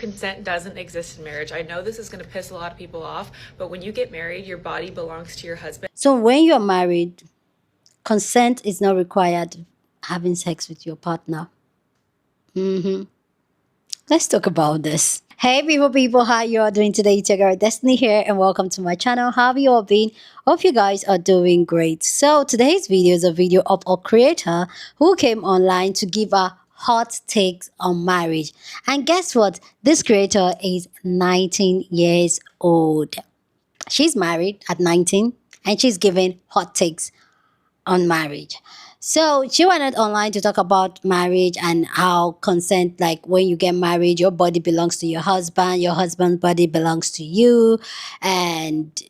Consent doesn't exist in marriage. I know this is going to piss a lot of people off, but when you get married, your body belongs to your husband. So when you're married, consent is not required having sex with your partner. Let's talk about this. Hey people, how you all doing today? It's your girl Destiny here and welcome to my channel. How have you all been? Hope you guys are doing great. So today's video is a video of a creator who came online to give a hot takes on marriage. And guess what? This creator is 19 years old. She's married at 19 and she's giving hot takes on marriage. So she went online to talk about marriage and how consent, like when you get married, your body belongs to your husband's body belongs to you, and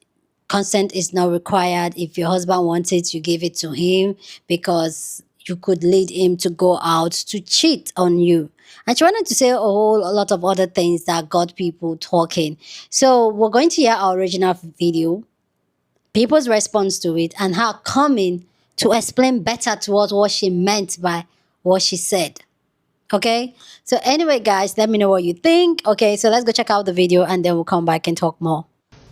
consent is not required. If your husband wants it, you give it to him because you could lead him to go out to cheat on you. And she wanted to say a lot of other things that got people talking. So we're going to hear our original video, people's response to it, and her coming to explain better to us what she meant by what she said. Okay? So anyway, guys, let me know what you think. Okay, so let's go check out the video and then we'll come back and talk more.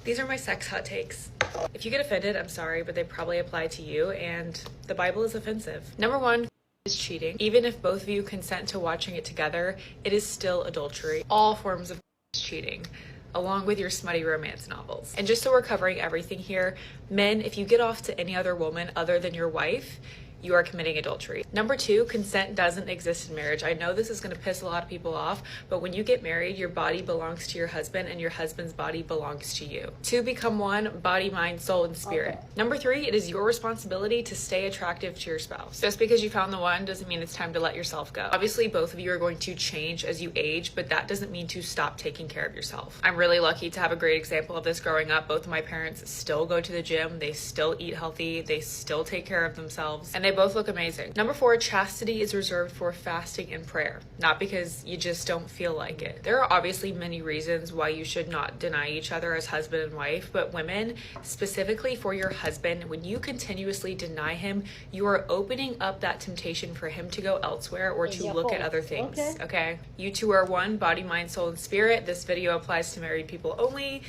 These are my sex hot takes. If you get offended, I'm sorry, but they probably apply to you, and the Bible is offensive. Number one is cheating. Even if both of you consent to watching it together, it is still adultery. All forms of cheating, along with your smutty romance novels. And just so we're covering everything here, men, if you get off to any other woman other than your wife, you are committing adultery. Number two, consent doesn't exist in marriage. I know this is going to piss a lot of people off, but when you get married, your body belongs to your husband and your husband's body belongs to you. Two become one, body, mind, soul, and spirit. Okay. Number three, it is your responsibility to stay attractive to your spouse. Just because you found the one doesn't mean it's time to let yourself go. Obviously, both of you are going to change as you age, but that doesn't mean to stop taking care of yourself. I'm really lucky to have a great example of this growing up. Both of my parents still go to the gym, they still eat healthy, they still take care of themselves, and they both look amazing. Number four, chastity is reserved for fasting and prayer, not because you just don't feel like it. There are obviously many reasons why you should not deny each other as husband and wife, but women, specifically for your husband, when you continuously deny him, you are opening up that temptation for him to go elsewhere or to look at other things. Okay? You two are one, body, mind, soul, and spirit. This video applies to married people only.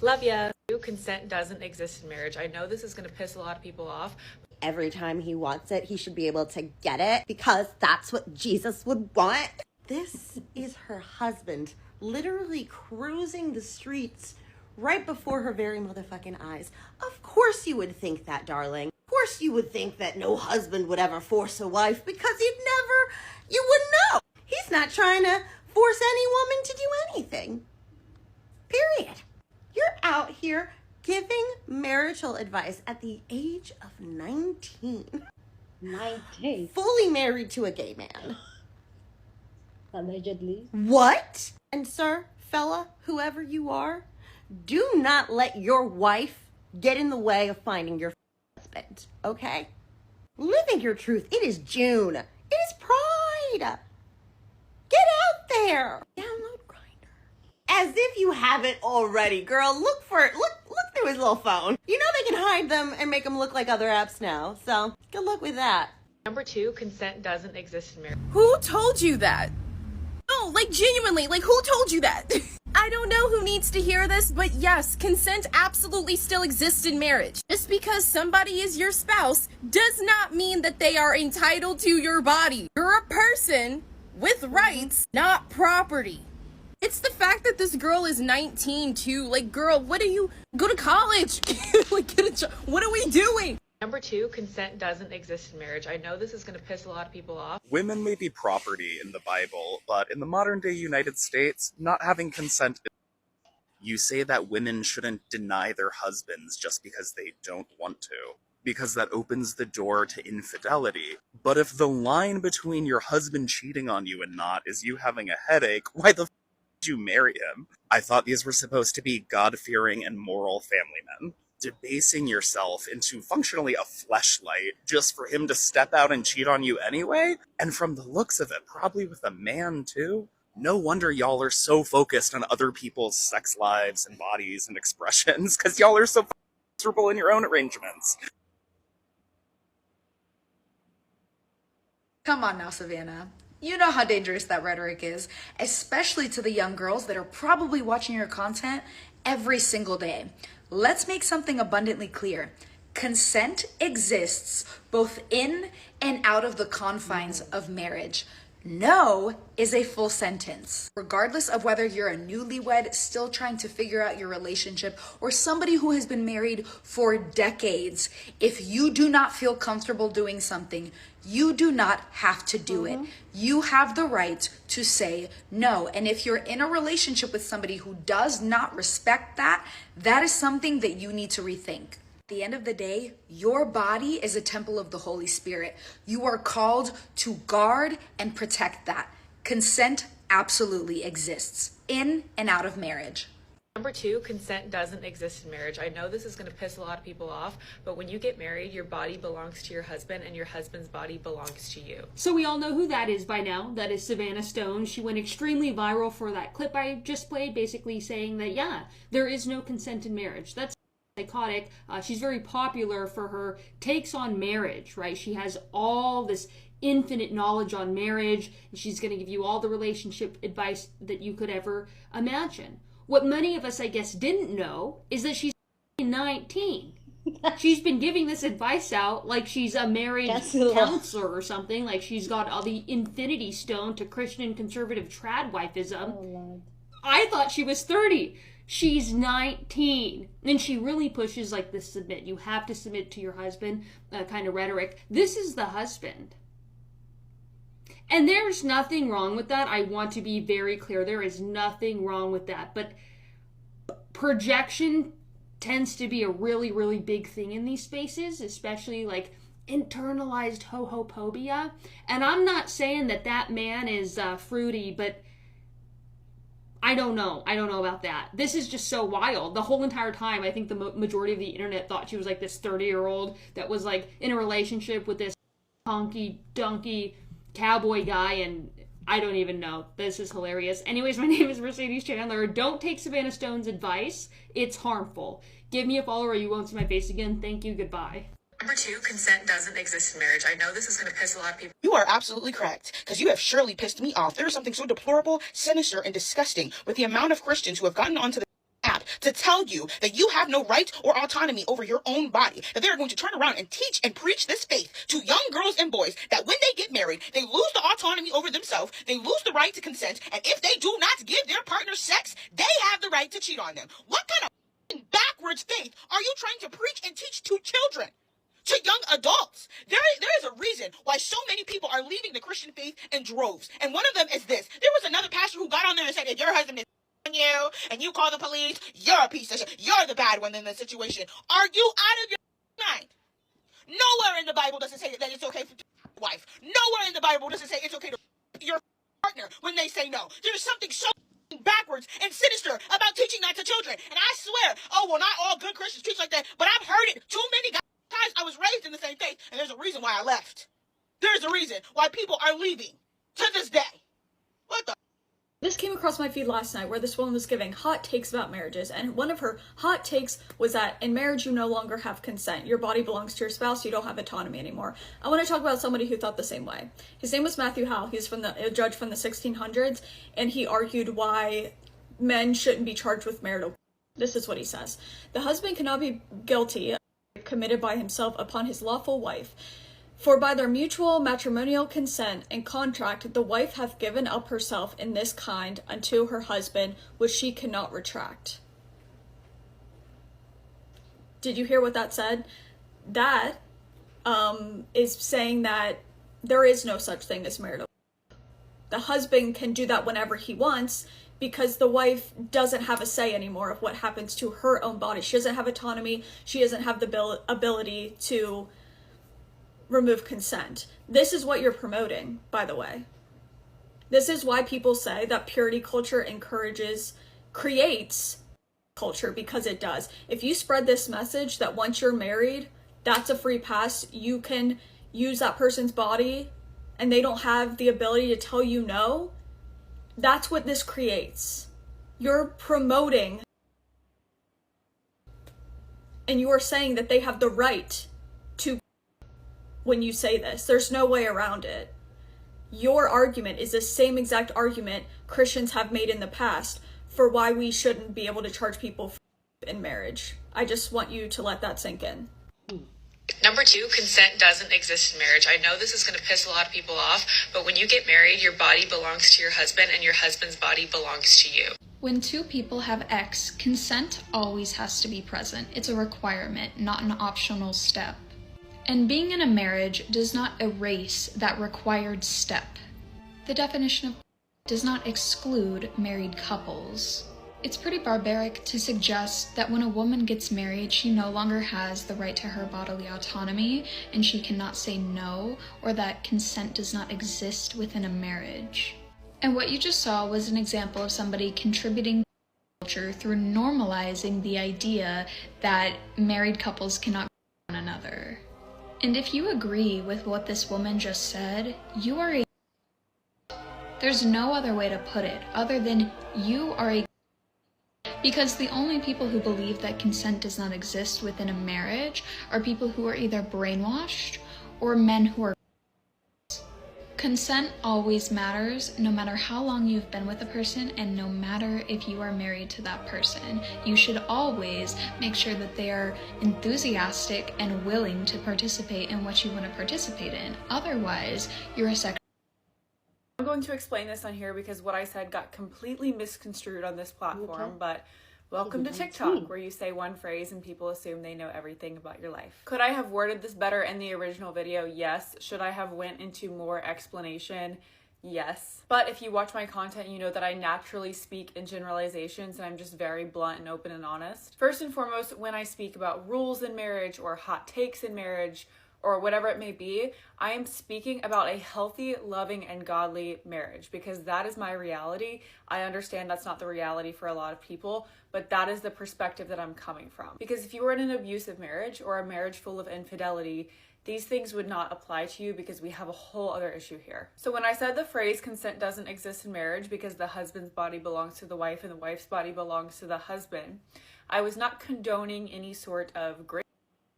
Love ya. Consent doesn't exist in marriage. I know this is going to piss a lot of people off. Every time he wants it, he should be able to get it because that's what Jesus would want. This is her husband literally cruising the streets right before her very motherfucking eyes. Of course you would think that, darling. Of course you would think that no husband would ever force a wife because you wouldn't know. He's not trying to force any woman to do anything. Period. You're out here giving marital advice at the age of 19. 19? Fully married to a gay man. Allegedly. What? And sir, fella, whoever you are, do not let your wife get in the way of finding your husband, okay? Living your truth. It is June. It is Pride. Get out there. Download as if you haven't already, girl. Look for it. Look through his little phone. You know they can hide them and make them look like other apps now. So good luck with that. Number two, consent doesn't exist in marriage. Who told you that? No, like genuinely, like who told you that? I don't know who needs to hear this, but yes, consent absolutely still exists in marriage. Just because somebody is your spouse does not mean that they are entitled to your body. You're a person with rights, not property. It's the fact that this girl is 19 too. Like, girl, what are you? Go to college. Like, get a job. What are we doing? Number two, consent doesn't exist in marriage. I know this is going to piss a lot of people off. Women may be property in the Bible, but in the modern day United States, not having consent is... You say that women shouldn't deny their husbands just because they don't want to, because that opens the door to infidelity. But if the line between your husband cheating on you and not is you having a headache, why the you marry him? I thought these were supposed to be God-fearing and moral family men. Debasing yourself into functionally a fleshlight just for him to step out and cheat on you anyway? And from the looks of it, probably with a man too? No wonder y'all are so focused on other people's sex lives and bodies and expressions, because y'all are so miserable in your own arrangements. Come on now, Savannah. You know how dangerous that rhetoric is, especially to the young girls that are probably watching your content every single day. Let's make something abundantly clear. Consent exists both in and out of the confines of marriage. No is a full sentence. Regardless of whether you're a newlywed still trying to figure out your relationship or somebody who has been married for decades, if you do not feel comfortable doing something, you do not have to do it. You have the right to say no. And if you're in a relationship with somebody who does not respect that, that is something that you need to rethink. At the end of the day, your body is a temple of the Holy Spirit. You are called to guard and protect that. Consent absolutely exists in and out of marriage. Number two, consent doesn't exist in marriage. I know this is going to piss a lot of people off, but when you get married, your body belongs to your husband and your husband's body belongs to you. So we all know who that is by now. That is Savannah Stone. She went extremely viral for that clip I just played, basically saying that, yeah, there is no consent in marriage. That's psychotic. She's very popular for her takes on marriage, right? She has all this infinite knowledge on marriage, and she's going to give you all the relationship advice that you could ever imagine. What many of us, I guess, didn't know is that she's 19. She's been giving this advice out like she's a marriage counselor or something, like she's got all the infinity stone to Christian conservative tradwifism. Oh, I thought she was 30. She's 19. And she really pushes like this submit. You have to submit to your husband kind of rhetoric. This is the husband. And there's nothing wrong with that. I want to be very clear. There is nothing wrong with that. But projection tends to be a really, really big thing in these spaces, especially like internalized homophobia. And I'm not saying that that man is fruity, but I don't know. I don't know about that. This is just so wild. The whole entire time, I think the majority of the internet thought she was like this 30-year-old that was like in a relationship with this honky donkey cowboy guy, and I don't even know. This is hilarious. Anyways, my name is Mercedes Chandler. Don't take Savannah Stone's advice. It's harmful. Give me a follow or you won't see my face again. Thank you. Goodbye. Number two, consent doesn't exist in marriage. I know this is going to piss a lot of people. You are absolutely correct, because you have surely pissed me off. There is something so deplorable, sinister, and disgusting with the amount of Christians who have gotten onto the app to tell you that you have no right or autonomy over your own body, that they're going to turn around and teach and preach this faith to young girls and boys, that when they get married, they lose the autonomy over themselves, they lose the right to consent, and if they do not give their partner sex, they have the right to cheat on them. What kind of backwards faith are you trying to preach and teach to children? To young adults. There is a reason why so many people are leaving the Christian faith in droves. And one of them is this. There was another pastor who got on there and said, if your husband is on you and you call the police, you're a piece of shit. You're the bad one in the situation. Are you out of your mind? Nowhere in the Bible does it say that it's okay for your wife. Nowhere in the Bible does it say it's okay to your partner when they say no. There's something so backwards and sinister about teaching that to children. And I swear, oh, well, not all good Christians teach like that, but I've heard it too many times. I was raised in the same faith, and there's a reason why I left. There's a reason why people are leaving to this day. What the? This came across my feed last night where this woman was giving hot takes about marriages, and one of her hot takes was that in marriage you no longer have consent. Your body belongs to your spouse, you don't have autonomy anymore. I want to talk about somebody who thought the same way. His name was Matthew Howell. He's from a judge from the 1600s, and he argued why men shouldn't be charged with marital. This is what he says. The husband cannot be guilty committed by himself upon his lawful wife. For by their mutual matrimonial consent and contract, the wife hath given up herself in this kind unto her husband, which she cannot retract. Did you hear what that said? That is saying that there is no such thing as marital. The husband can do that whenever he wants, because the wife doesn't have a say anymore of what happens to her own body. She doesn't have autonomy. She doesn't have the ability to remove consent. This is what you're promoting, by the way. This is why people say that purity culture creates culture, because it does. If you spread this message that once you're married, that's a free pass, you can use that person's body and they don't have the ability to tell you no, that's what this creates. You're promoting, and you are saying that they have the right to, when you say this. There's no way around it. your argument is the same exact argument Christians have made in the past for why we shouldn't be able to charge people in marriage. I just want you to let that sink in. Number 2, consent doesn't exist in marriage. I know this is going to piss a lot of people off, but when you get married, your body belongs to your husband and your husband's body belongs to you. When two people have X, consent always has to be present. It's a requirement, not an optional step. And being in a marriage does not erase that required step. The definition of does not exclude married couples. It's pretty barbaric to suggest that when a woman gets married, she no longer has the right to her bodily autonomy and she cannot say no, or that consent does not exist within a marriage. And what you just saw was an example of somebody contributing to culture through normalizing the idea that married couples cannot be one another. And if you agree with what this woman just said, you are a... There's no other way to put it other than you are a... Because the only people who believe that consent does not exist within a marriage are people who are either brainwashed or men who are... Consent always matters, no matter how long you've been with a person and no matter if you are married to that person. You should always make sure that they are enthusiastic and willing to participate in what you want to participate in. Otherwise, you're a sexual... I'm going to explain this on here because what I said got completely misconstrued on this platform, but welcome to TikTok, where you say one phrase and people assume they know everything about your life. Could I have worded this better in the original video? Yes. Should I have went into more explanation? Yes. But if you watch my content, you know that I naturally speak in generalizations and I'm just very blunt and open and honest. First and foremost, when I speak about rules in marriage or hot takes in marriage, or whatever it may be, I am speaking about a healthy, loving, and godly marriage because that is my reality. I understand that's not the reality for a lot of people, but that is the perspective that I'm coming from. Because if you were in an abusive marriage or a marriage full of infidelity, these things would not apply to you because we have a whole other issue here. So when I said the phrase consent doesn't exist in marriage because the husband's body belongs to the wife and the wife's body belongs to the husband, I was not condoning any sort of grace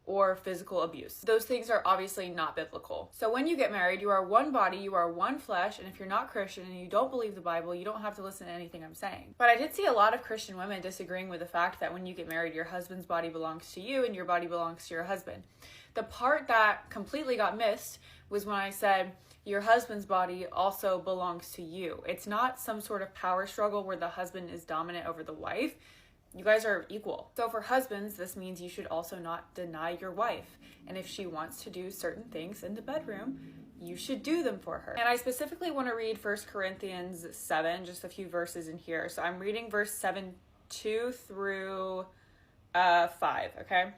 or physical abuse. Those things are obviously not biblical. So when you get married, you are one body, you are one flesh, and if you're not Christian and you don't believe the Bible, you don't have to listen to anything I'm saying. But I did see a lot of Christian women disagreeing with the fact that when you get married, your husband's body belongs to you and your body belongs to your husband. The part that completely got missed was when I said your husband's body also belongs to you. It's not some sort of power struggle where the husband is dominant over the wife. You guys are equal. So for husbands, this means you should also not deny your wife. And if she wants to do certain things in the bedroom, you should do them for her. And I specifically want to read 1 Corinthians 7, just a few verses in here. So I'm reading verse 7, 2 through 5, okay?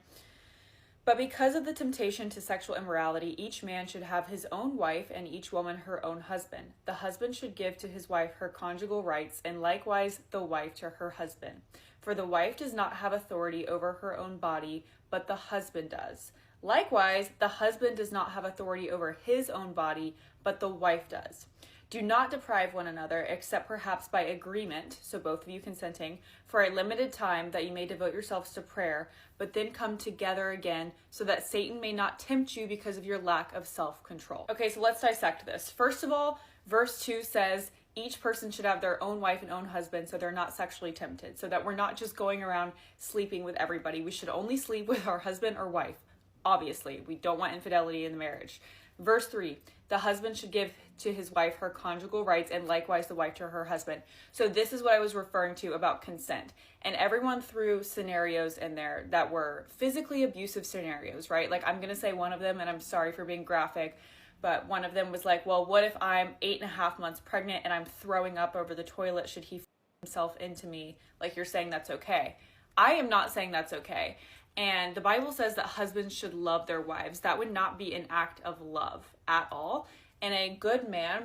But because of the temptation to sexual immorality, each man should have his own wife and each woman her own husband. The husband should give to his wife her conjugal rights and likewise the wife to her husband. For the wife does not have authority over her own body, but the husband does. Likewise, the husband does not have authority over his own body, but the wife does. Do not deprive one another, except perhaps by agreement, so both of you consenting, for a limited time that you may devote yourselves to prayer, but then come together again, so that Satan may not tempt you because of your lack of self-control. Okay, so let's dissect this. First of all, verse 2 says, each person should have their own wife and own husband so they're not sexually tempted, so that we're not just going around sleeping with everybody. We should only sleep with our husband or wife. Obviously, we don't want infidelity in the marriage. Verse 3, the husband should give to his wife her conjugal rights and likewise the wife to her husband. So this is what I was referring to about consent. And everyone threw scenarios in there that were physically abusive scenarios, right? Like I'm going to say one of them, and I'm sorry for being graphic, but one of them was like, well, what if I'm 8.5 months pregnant and I'm throwing up over the toilet? Should he himself into me? Like you're saying that's okay. I am not saying that's okay. And the Bible says that husbands should love their wives. That would not be an act of love at all. And a good man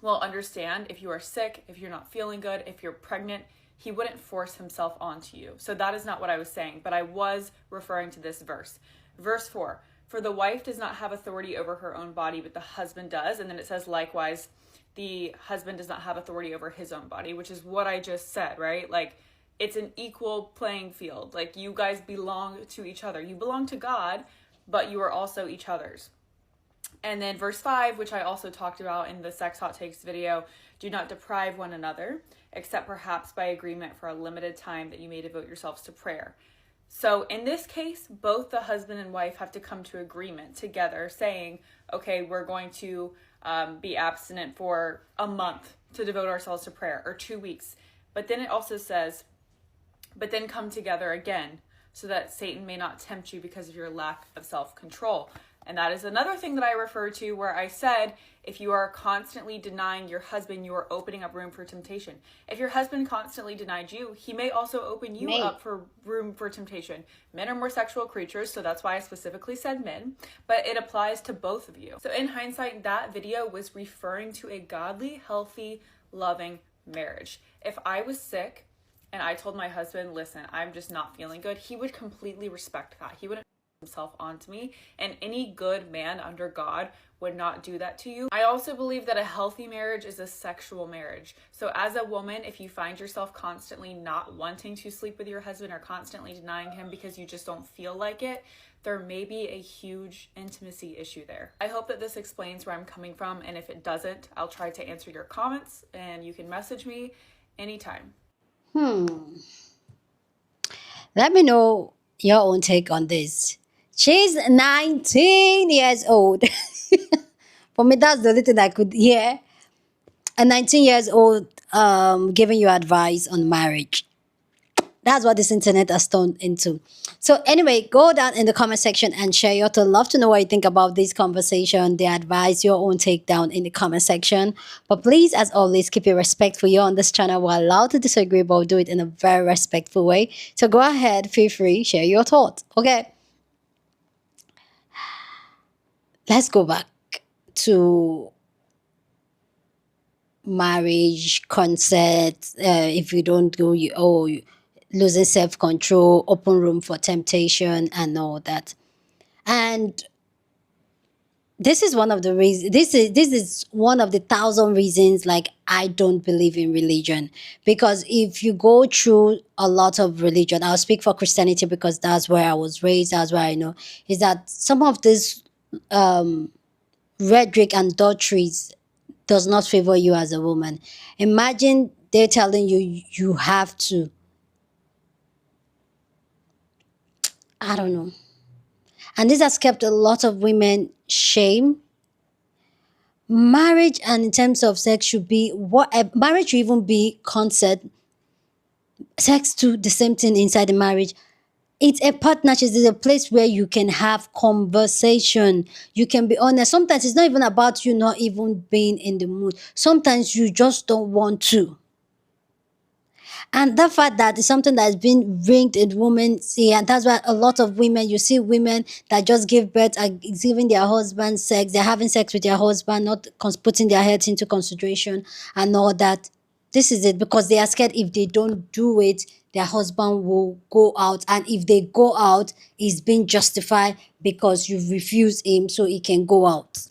will understand if you are sick, if you're not feeling good, if you're pregnant, he wouldn't force himself onto you. So that is not what I was saying, but I was referring to this verse. Verse 4, for the wife does not have authority over her own body, but the husband does. And then it says, likewise, the husband does not have authority over his own body, which is what I just said, right? Like, it's an equal playing field. Like, you guys belong to each other. You belong to God, but you are also each other's. And then verse 5, which I also talked about in the Sex Hot Takes video, do not deprive one another, except perhaps by agreement for a limited time that you may devote yourselves to prayer. So in this case, both the husband and wife have to come to agreement together saying, okay, we're going to be abstinent for a month to devote ourselves to prayer, or 2 weeks. But then it also says, but then come together again so that Satan may not tempt you because of your lack of self-control. And that is another thing that I referred to where I said, if you are constantly denying your husband, you are opening up room for temptation. If your husband constantly denied you, he may also open you up for room for temptation. Men are more sexual creatures, so that's why I specifically said men, but it applies to both of you. So in hindsight, that video was referring to a godly, healthy, loving marriage. If I was sick and I told my husband, listen, I'm just not feeling good, he would completely respect that. He wouldn't himself onto me, and any good man under God would not do that to you. I also believe that a healthy marriage is a sexual marriage. So as a woman, if you find yourself constantly not wanting to sleep with your husband or constantly denying him because you just don't feel like it, there may be a huge intimacy issue there. I hope that this explains where I'm coming from, and if it doesn't, I'll try to answer your comments, and you can message me anytime. Let me know your own take on this. She's 19 years old. For me, that's the only thing I could hear. A 19 years old giving you advice on marriage. That's what this internet has turned into. So anyway, go down in the comment section and share your thoughts. Love to know what you think about this conversation, the advice, your own take down in the comment section. But please, as always, keep it respectful. You're on this channel. We're allowed to disagree, but do it in a very respectful way. So go ahead, feel free, share your thoughts. Okay. Let's go back to marriage, consent. If you don't go, you losing self-control, open room for temptation, and all that. And this is one of the reasons. This is one of the 1,000 reasons. Like, I don't believe in religion, because if you go through a lot of religion, I'll speak for Christianity because that's where I was raised. That's where I know is that some of this rhetoric and doctrines does not favor you as a woman. Imagine they're telling you you have to. I don't know. And this has kept a lot of women shame. Marriage, and in terms of sex, should be what marriage should even be consent. Sex to the same thing inside the marriage. It's a partnership. It's a place where you can have conversation. You can be honest. Sometimes it's not even about you not even being in the mood. Sometimes you just don't want to. And that fact that is something that has been ringed in women see, and that's why a lot of women, you see women that just give birth are giving their husband sex, they're having sex with their husband, not putting their heads into consideration and all that. This is it, because they are scared if they don't do it, their husband will go out. And if they go out, it's being justified because you refuse him so he can go out.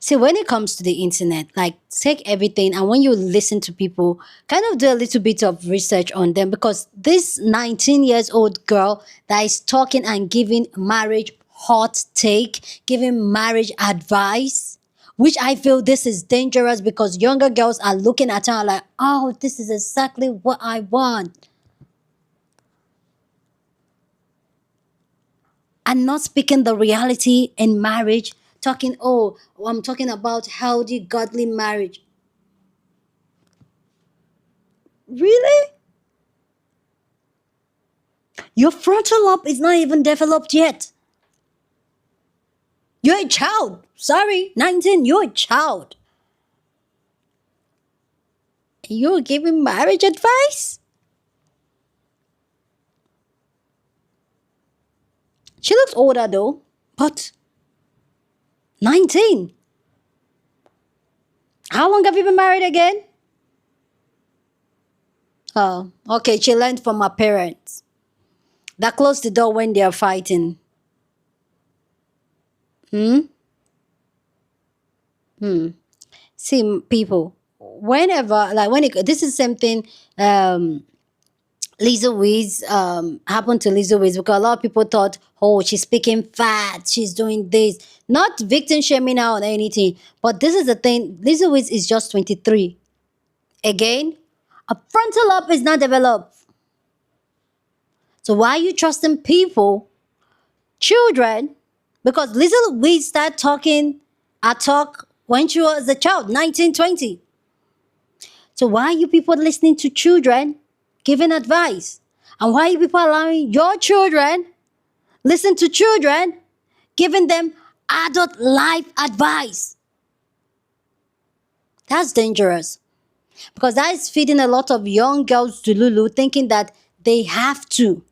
See, when it comes to the internet, like, take everything, and when you listen to people, kind of do a little bit of research on them, because this 19 years old girl that is talking and giving marriage hot take, giving marriage advice, which I feel this is dangerous, because younger girls are looking at her like, oh, this is exactly what I want. And not speaking the reality in marriage, talking, oh, I'm talking about healthy, godly marriage. Really? Your frontal lobe is not even developed yet. You're a child. Sorry, 19, you're a child. You're giving marriage advice? She looks older though, but 19. How long have you been married again? Oh, okay. She learned from her parents that close the door when they are fighting. See, people, whenever, like, this is something, Lisa Wiz happened to Lisa Wiz, because a lot of people thought, oh, she's speaking fat, she's doing this. Not victim shaming her or anything, but this is the thing. Lisa Wiz is just 23. Again, a frontal lobe is not developed. So why are you trusting people, children? Because Lisa Wiz started talking her talk when she was a child, 19, 20. So why are you people listening to children giving advice? And why are you people allowing your children listen to children giving them adult life advice? That's dangerous, because that is feeding a lot of young girls to Lulu, thinking that they have to.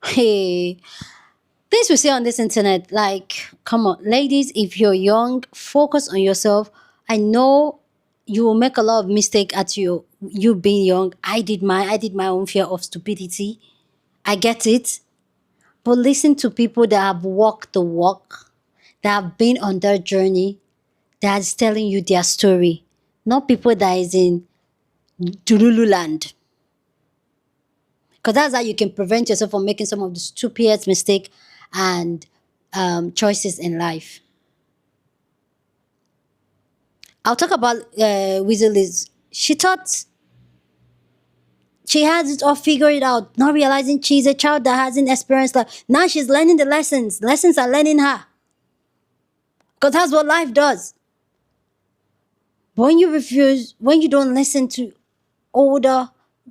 Hey, things we see on this internet, like, come on, ladies, if you're young, focus on yourself. I know you will make a lot of mistake at you being young. I did my own fear of stupidity. I get it. But listen to people that have walked the walk, that have been on their journey, that's telling you their story. Not people that is in Dululu land. Because that's how you can prevent yourself from making some of the stupidest mistake and choices in life. I'll talk about Weasel Liz. She thought she has it all figured out, not realizing she's a child that hasn't experienced life. Now she's learning the lessons. Lessons are learning her. Because that's what life does. When you refuse, when you don't listen to older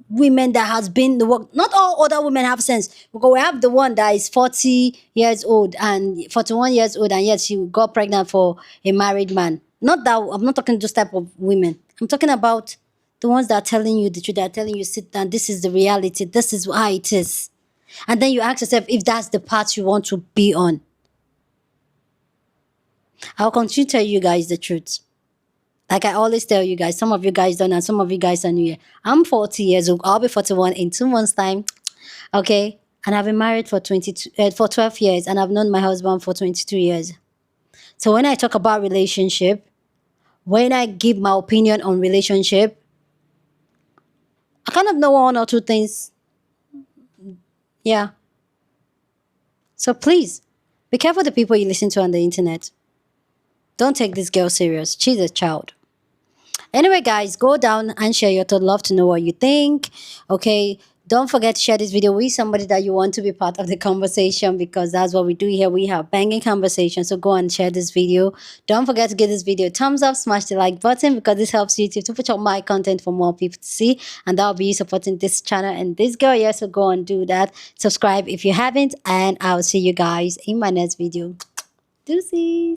women that has been the work, not all older women have sense. Because we have the one that is 40 years old and 41 years old, and yet she got pregnant for a married man. Not that, I'm not talking those type of women. I'm talking about the ones that are telling you the truth, that are telling you, sit down, this is the reality, this is how it is. And then you ask yourself if that's the path you want to be on. I'll continue to tell you guys the truth. Like I always tell you guys, some of you guys don't, and some of you guys are new. I'm 40 years old. I'll be 41 in 2 months' time. Okay? And I've been married for 12 years, and I've known my husband for 22 years. So when I talk about relationship, when I give my opinion on relationship, I kind of know 1 or 2 things. Yeah. So please, be careful the people you listen to on the internet. Don't take this girl serious. She's a child. Anyway, guys, go down and share your thought. Love to know what you think. Okay, don't forget to share this video with somebody that you want to be part of the conversation, because that's what we do here. We have banging conversation. So go and share this video. Don't forget to give this video a thumbs up, smash the like button, because this helps YouTube to push out my content for more people to see, and that'll be you supporting this channel and this girl. Yeah, so go and do that. Subscribe if you haven't, and I'll see you guys in my next video. Deuces.